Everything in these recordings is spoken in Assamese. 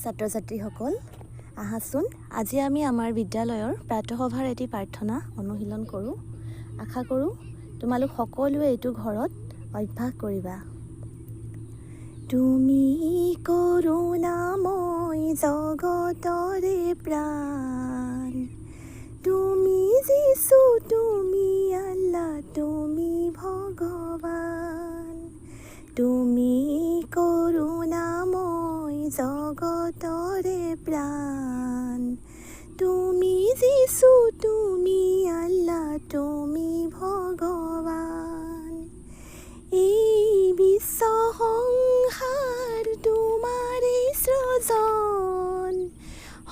ছাত্ৰ ছাত্ৰীসকল, আহাচোন আজি আমি আমাৰ বিদ্যালয়ৰ প্ৰাতঃসভাৰ এটি প্ৰাৰ্থনা অনুশীলন কৰোঁ। আশা কৰোঁ তোমালোক সকলোৱে এইটো ঘৰত অভ্যাস কৰিবা। তুমি কৰুণাময় জগতৰে প্ৰাণ, তুমি যীশু, তুমি আল্লাহ, তুমি ভগৱান। তুমি কৰুণাময় জগতৰে প্ৰাণ, তুমি যীশু, তুমি আল্লাহ, তুমি ভগৱান। এই বিশ্ব সংসাৰ তোমাৰে সৃজন,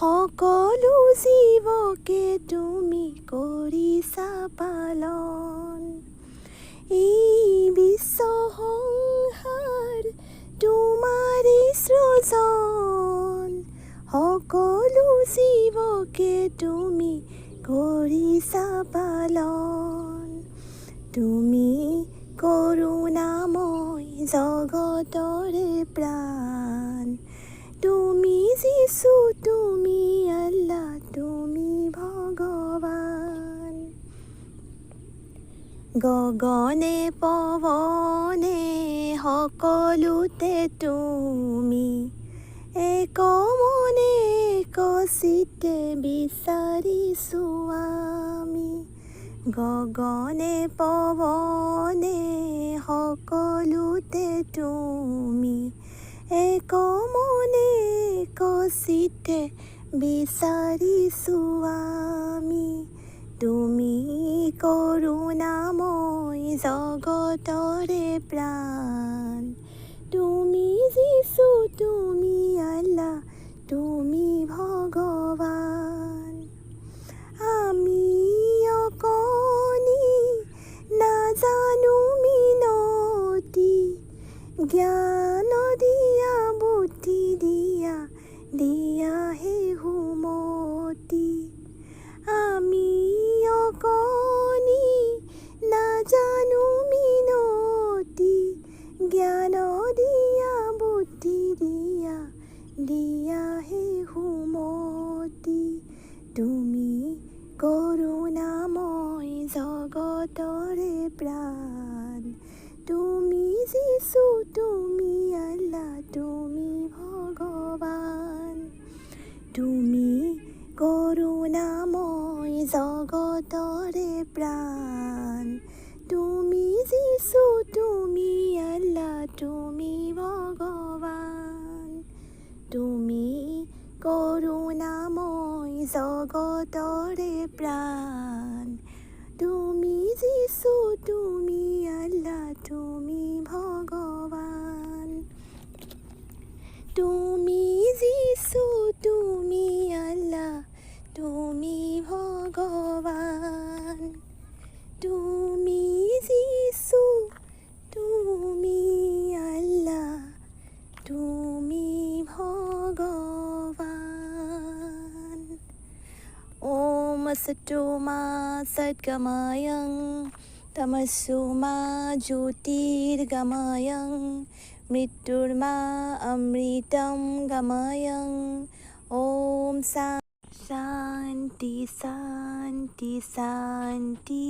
সকলো জীৱকে তুমি কৰিছা পালন। এই বিশ্ব সংসাৰ তোমাৰে সৃজন, সকলো জীৱকে তুমি কৰিছা পালন। তুমি কৰুণাময় জগতৰে প্ৰাণ, তুমি যীশু, তুমি আল্লাহ, তুমি ভগৱান। গগনে পৱনে সকলোতে তুমি, এক মনে কচিতে বিচাৰিছোঁ আমি। গগনে পৱনে সকলোতে তুমি, এক মনে কচিতে বিচাৰিছোঁ আমি। তুমি কৰুণাময় জগতৰে প্ৰাণ, তুমি যীশু, তুমি আল্লাহ, তুমি ভগৱান। আমি অকণি নাজানো মিনতি, জ্ঞান দিয়া বুদ্ধি দিয়া, দিয়া হে সুমতি। আমি অকণি নাজানো মিনতি, জ্ঞান দিয়া বুদ্ধি দিয়া, দিয়া হে সুমতি। তুমি কৰুণাময় জগতৰে প্ৰাণ, তুমি যীশু, তুমি আল্লাহ, তুমি ভগৱান। তুমি কৰুণাময় জগতৰে প্ৰাণ, তুমি যীশু, তুমি আল্লাহ, তুমি ভগৱান। তুমি কৰুণাময় জগতৰে প্ৰাণ, তুমি যীশু, তুমি আল্লাহ, তুমি ভগৱান। তুমি যীশু, তুমি আল্লাহ, তুমি ভগৱান। তুমি যীশু, তুমি আল্লাহ, তুমি ভগৱান। ওম সতো মা সদ্গময়ং, তমসো মা জ্যোতিৰ্গময়ং, মৃত্যুৰ্মা অমৃতম গময়ং। ওম শান্তি শান্তি শান্তি।